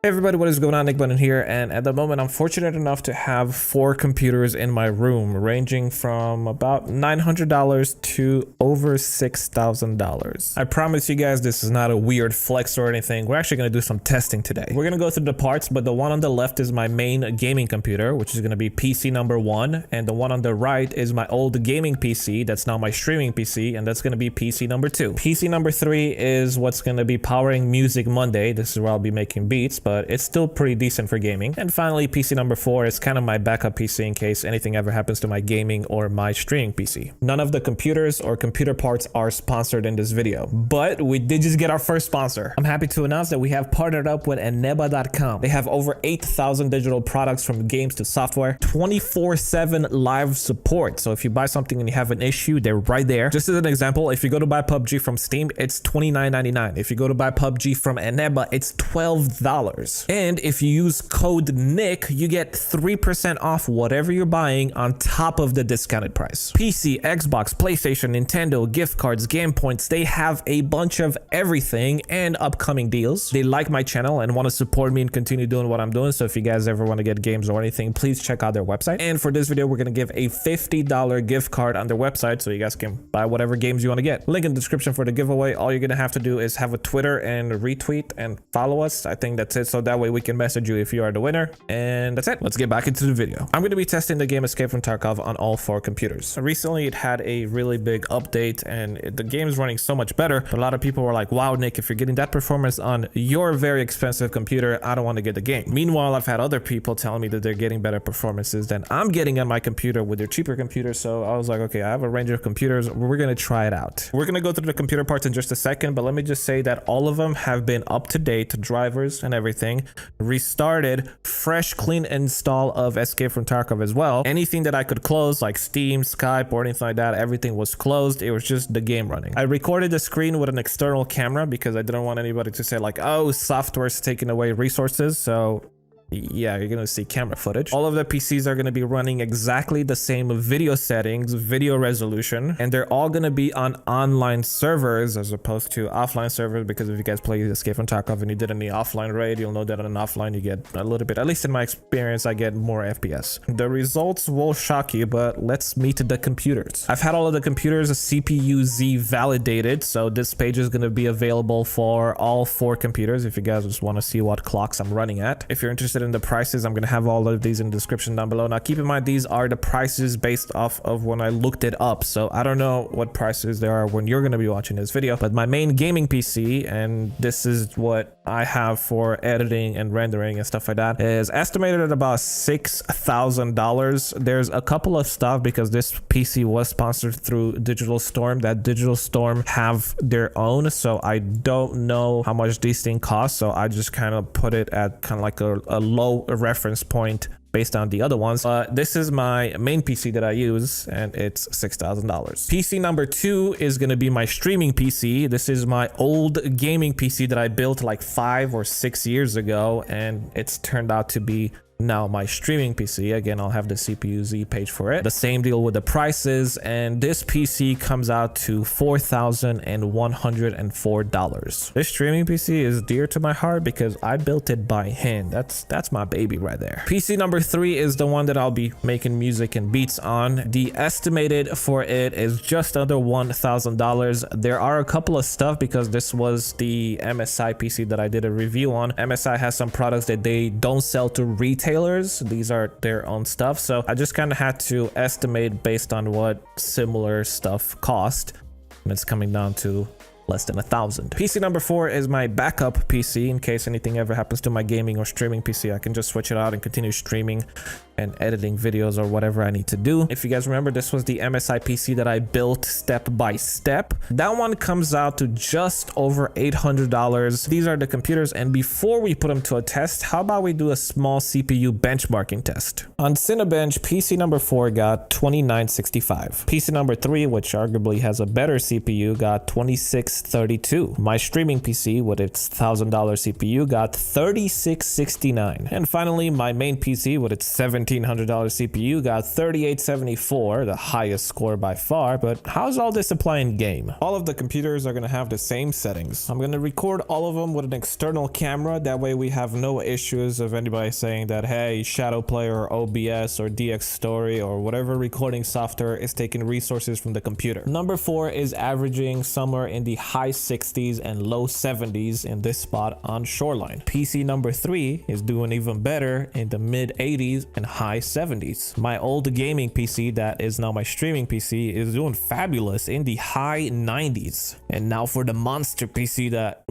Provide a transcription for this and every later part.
Hey everybody, what is going on? Nick Button here, and at the moment I'm fortunate enough to have 4 computers in my room, ranging from about $900 to over $6,000. I promise you guys this is not a weird flex or anything. We're actually going to do some testing today. We're going to go through the parts, but the one on the left is my main gaming computer, which is going to be PC number 1, and the one on the right is my old gaming PC that's now my streaming PC, and that's going to be PC number 2. PC number 3 is what's going to be powering Music Monday. This is where I'll be making beats, but it's still pretty decent for gaming. And finally, PC number 4 is kind of my backup PC in case anything ever happens to my gaming or my streaming PC. None of the computers or computer parts are sponsored in this video, but we did just get our first sponsor. I'm happy to announce that we have partnered up with eneba.com. They have over 8,000 digital products from games to software, 24/7 live support. So if you buy something and you have an issue, they're right there. Just as an example, if you go to buy PUBG from Steam, it's $29.99. If you go to buy PUBG from Eneba, it's $12. And if you use code NICK, you get 3% off whatever you're buying on top of the discounted price. PC, Xbox, PlayStation, Nintendo, gift cards, game points, they have a bunch of everything and upcoming deals. They like my channel and want to support me and continue doing what I'm doing. So if you guys ever want to get games or anything, please check out their website. And for this video, we're going to give a $50 gift card on their website so you guys can buy whatever games you want to get. Link in the description for the giveaway. All you're going to have to do is have a Twitter and retweet and follow us. I think that's it. So that way we can message you if you are the winner, and that's it. Let's get back into the video. I'm going to be testing the game Escape from Tarkov on all 4 computers. Recently it had a really big update and the game is running so much better, but a lot of people were like, wow Nick, if you're getting that performance on your very expensive computer, I don't want to get the game. Meanwhile, I've had other people telling me that they're getting better performances than I'm getting on my computer with their cheaper computers. So I was like, okay, I have a range of computers, we're going to try it out. We're going to go through the computer parts in just a second, but let me just say that all of them have been up to date, drivers and everything, restarted, fresh clean install of Escape from Tarkov as well. Anything that I could close like Steam, Skype or anything like that, everything was closed. It was just the game running. I recorded the screen with an external camera because I didn't want anybody to say like, oh, software's taking away resources. So yeah, you're gonna see camera footage. All of the PCs are gonna be running exactly the same video settings, video resolution, and they're all gonna be on online servers as opposed to offline servers, because if you guys play Escape from Tarkov and you did any offline raid, you'll know that on an offline you get a little bit, at least in my experience, I get more FPS. The results will shock you, but let's meet the computers. I've had all of the computers CPU-Z validated, so this page is gonna be available for all 4 computers if you guys just want to see what clocks I'm running at. If you're interested in the prices, I'm gonna have all of these in the description down below. Now keep in mind, these are the prices based off of when I looked it up, so I don't know what prices there are when you're gonna be watching this video, but my main gaming PC, and this is what I have for editing and rendering and stuff like that, is estimated at about $6,000. There's a couple of stuff because this PC was sponsored through Digital Storm. That Digital Storm have their own, so I don't know how much these things cost, so I just kind of put it at kind of like a low reference point based on the other ones. This is my main PC that I use and it's $6,000. PC number 2 is going to be my streaming PC. This is my old gaming PC that I built like 5 or 6 years ago, and it's turned out to be now my streaming PC. Again, I'll have the CPU-Z page for it. The same deal with the prices, and this PC comes out to $4,104. This streaming PC is dear to my heart because I built it by hand. That's my baby right there. PC number 3 is the one that I'll be making music and beats on. The estimated for it is just under $1,000. There are a couple of stuff because this was the MSI PC that I did a review on. MSI has some products that they don't sell to retail. These are their own stuff, so I just kind of had to estimate based on what similar stuff cost, and it's coming down to less than $1,000. PC number 4 is my backup PC in case anything ever happens to my gaming or streaming PC. I can just switch it out and continue streaming and editing videos or whatever I need to do. If you guys remember, this was the MSI PC that I built step by step. That one comes out to just over $800. These are the computers, and before we put them to a test, how about we do a small CPU benchmarking test? On Cinebench, PC number 4 got 2965. PC number 3, which arguably has a better CPU, got 2632. My streaming PC with its $1,000 CPU got 3669. And finally, my main PC with its $17 $1,700 CPU got 3874, the highest score by far. But how's all this applying game? All of the computers are going to have the same settings. I'm going to record all of them with an external camera. That way we have no issues of anybody saying that, hey, Shadow Player or OBS or DX Story or whatever recording software is taking resources from the computer. Number 4 is averaging somewhere in the high 60s and low 70s in this spot on Shoreline. PC number 3 is doing even better in the mid 80s and high 70s. My old gaming PC that is now my streaming PC is doing fabulous in the high 90s. And now for the monster PC that,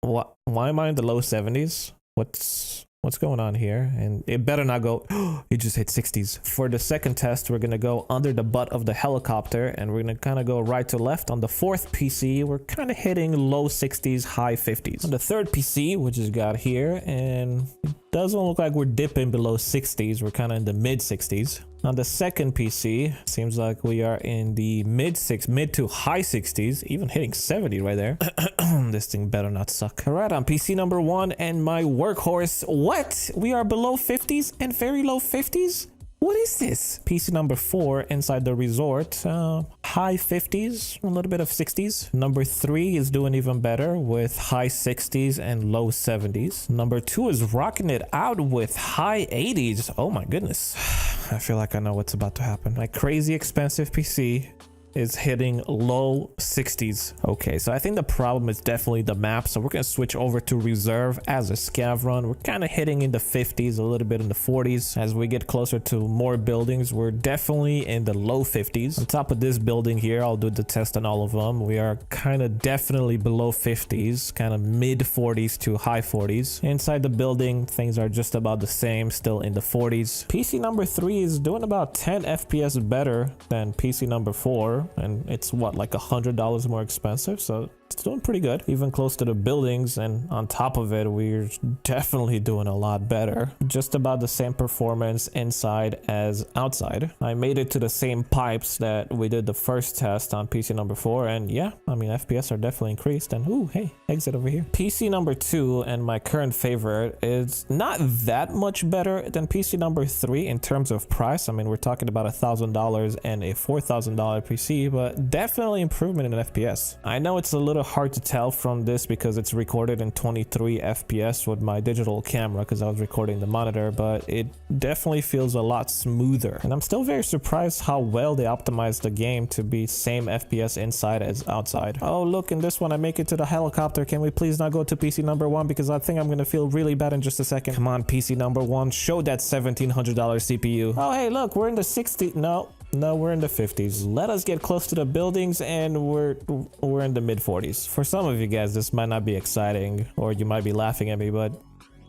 why am I in the low 70s? What's going on here? And it better not go, it just hit 60s. For the second test, we're gonna go under the butt of the helicopter and we're gonna kind of go right to left. On the fourth PC, we're kind of hitting low 60s, high 50s. On the third PC, we just got here, and it doesn't look like we're dipping below 60s. We're kind of in the mid 60s. On the second PC, seems like we are in the mid to high 60s, even hitting 70 right there. This thing better not suck. All right, on PC number 1 and my workhorse. What? We are below 50s and very low 50s? What is this? PC number 4 inside the resort, high 50s, a little bit of 60s. Number 3 is doing even better with high 60s and low 70s. Number 2 is rocking it out with high 80s. Oh my goodness. I feel like I know what's about to happen. My crazy expensive PC is hitting low 60s. Okay, so I think the problem is definitely the map. So we're gonna switch over to reserve as a scav run. We're kind of hitting in the 50s, a little bit in the 40s. As we get closer to more buildings, we're definitely in the low 50s. On top of this building here, I'll do the test on all of them. We are kind of definitely below 50s, kind of mid 40s to high 40s. Inside the building, things are just about the same, still in the 40s. PC number 3 is doing about 10 FPS better than PC number 4. And it's what, like $100 more expensive, so it's doing pretty good, even close to the buildings. And on top of it, we're definitely doing a lot better. Just about the same performance inside as outside. I made it to the same pipes that we did the first test on PC number 4, and yeah, I mean, FPS are definitely increased. And ooh, hey, exit over here. PC number 2 and my current favorite is not that much better than PC number 3 in terms of price. I mean, we're talking about $1,000 and a $4,000 PC, but definitely improvement in FPS. I know it's a little hard to tell from this because it's recorded in 23 FPS with my digital camera because I was recording the monitor, but it definitely feels a lot smoother. And I'm still very surprised how well they optimized the game to be same FPS inside as outside. Oh, look, in this one I make it to the helicopter. Can we please not go to PC number 1 because I think I'm gonna feel really bad in just a second. Come on, PC number 1, show that $1,700 CPU. Oh, hey, look, we're in the 60s. No, we're in the 50s. Let us get close to the buildings and we're in the mid 40s. For some of you guys, this might not be exciting or you might be laughing at me, but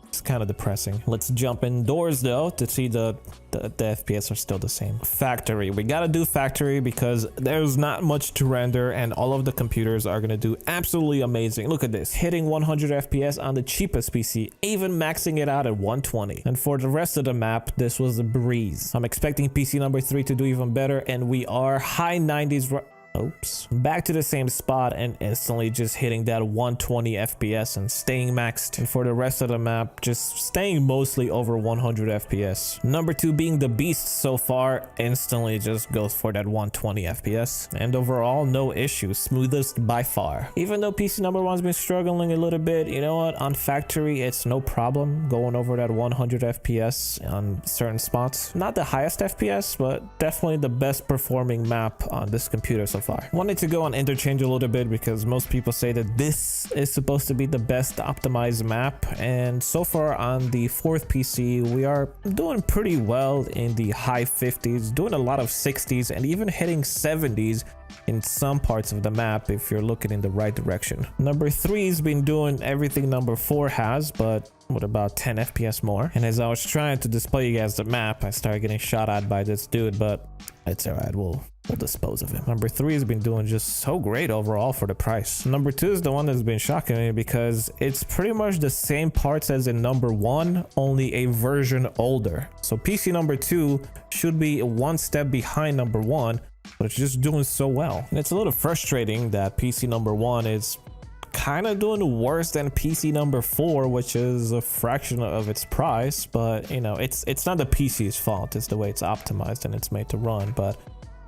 it's kind of depressing. Let's jump indoors though to see the FPS are still the same. Factory. We gotta do factory because there's not much to render and all of the computers are gonna do absolutely amazing. Look at this. Hitting 100 FPS on the cheapest PC, even maxing it out at 120. And for the rest of the map, this was a breeze. I'm expecting PC number 3 to do even better, and we are high 90s. Oops. Back to the same spot and instantly just hitting that 120 FPS and staying maxed. And for the rest of the map, just staying mostly over 100 FPS. Number 2 being the beast so far, instantly just goes for that 120 FPS. And overall, no issues, smoothest by far. Even though PC number 1's been struggling a little bit, you know what? On factory, it's no problem going over that 100 FPS on certain spots. Not the highest FPS, but definitely the best performing map on this computer so far. Wanted to go on interchange a little bit because most people say that this is supposed to be the best optimized map, and so far on the 4th PC we are doing pretty well in the high 50s, doing a lot of 60s and even hitting 70s in some parts of the map if you're looking in the right direction. Number 3's been doing everything number 4 has, but with about 10 FPS more. And as I was trying to display you guys the map, I started getting shot at by this dude, but it's alright, we'll dispose of him. Number 3 has been doing just so great overall for the price. Number 2 is the one that's been shocking me because it's pretty much the same parts as in number 1, only a version older. So PC number 2 should be one step behind number 1, but it's just doing so well. And it's a little frustrating that PC number 1 is kind of doing worse than PC number 4, which is a fraction of its price. But you know, it's not the PC's fault, it's the way it's optimized and it's made to run. But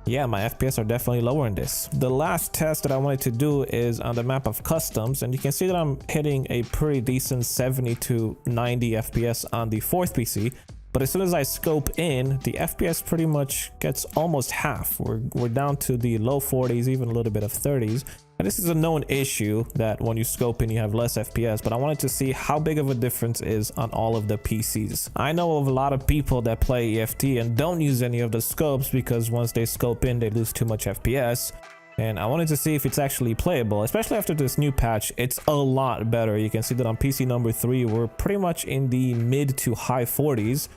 yeah, my FPS are definitely lower in this. The last test that I wanted to do is on the map of customs, and you can see that I'm hitting a pretty decent 70 to 90 FPS on the 4th PC. But as soon as I scope in, the FPS pretty much gets almost half. We're down to the low 40s, even a little bit of 30s. And this is a known issue that when you scope in, you have less FPS, but I wanted to see how big of a difference is on all of the PCs. I know of a lot of people that play EFT and don't use any of the scopes because once they scope in, they lose too much FPS. And I wanted to see if it's actually playable, especially after this new patch. It's a lot better. You can see that on PC number 3, we're pretty much in the mid to high 40s.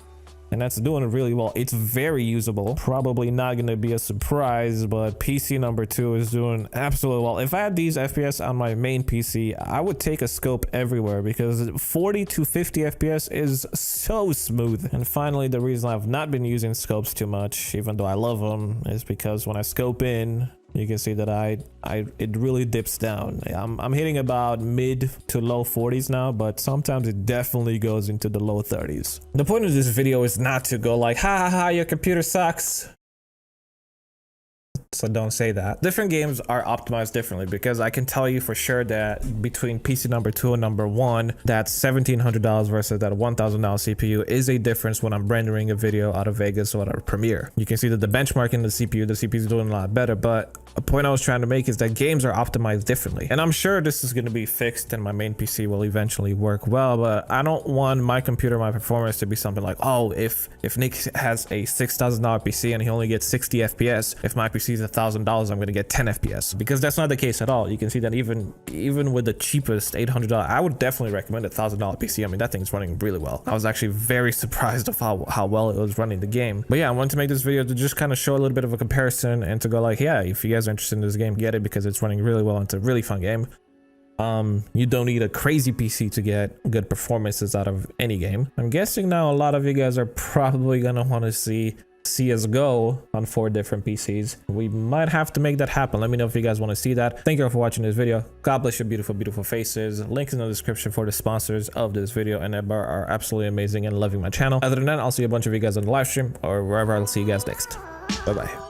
And that's doing really well. It's very usable. Probably not going to be a surprise, but PC number 2 is doing absolutely well. If I had these FPS on my main PC, I would take a scope everywhere because 40 to 50 FPS is so smooth. And finally, the reason I've not been using scopes too much, even though I love them, is because when I scope in, you can see that it really dips down. I'm hitting about mid to low 40s now, but sometimes it definitely goes into the low 30s. The point of this video is not to go like, ha ha ha, your computer sucks. So don't say that. Different games are optimized differently because I can tell you for sure that between PC number 2 and number 1, that $1,700 versus that $1,000 CPU is a difference when I'm rendering a video out of Vegas or out of Premiere. You can see that the benchmark in the CPU is doing a lot better, but a point I was trying to make is that games are optimized differently. And I'm sure this is going to be fixed and my main PC will eventually work well, but I don't want my computer, my performance to be something like, oh, if Nick has a $6,000 PC and he only gets 60 FPS, if my PC is $1,000, I'm going to get 10 FPS, because that's not the case at all. You can see that even with the cheapest $800, I would definitely recommend a $1,000 PC. I mean, that thing's running really well. I was actually very surprised of how well it was running the game. But yeah, I wanted to make this video to just kind of show a little bit of a comparison and to go like, yeah, if you guys are interested in this game, get it because it's running really well. It's a really fun game. You don't need a crazy PC to get good performances out of any game. I'm guessing now a lot of you guys are probably gonna want to see CSGO on 4 different PCs. We might have to make that happen. Let me know if you guys want to see that. Thank you all for watching this video. God bless your beautiful, beautiful faces. Links in the description for the sponsors of this video and that are absolutely amazing and loving my channel. Other than that, I'll see a bunch of you guys on the live stream or wherever. I'll see you guys next. Bye bye.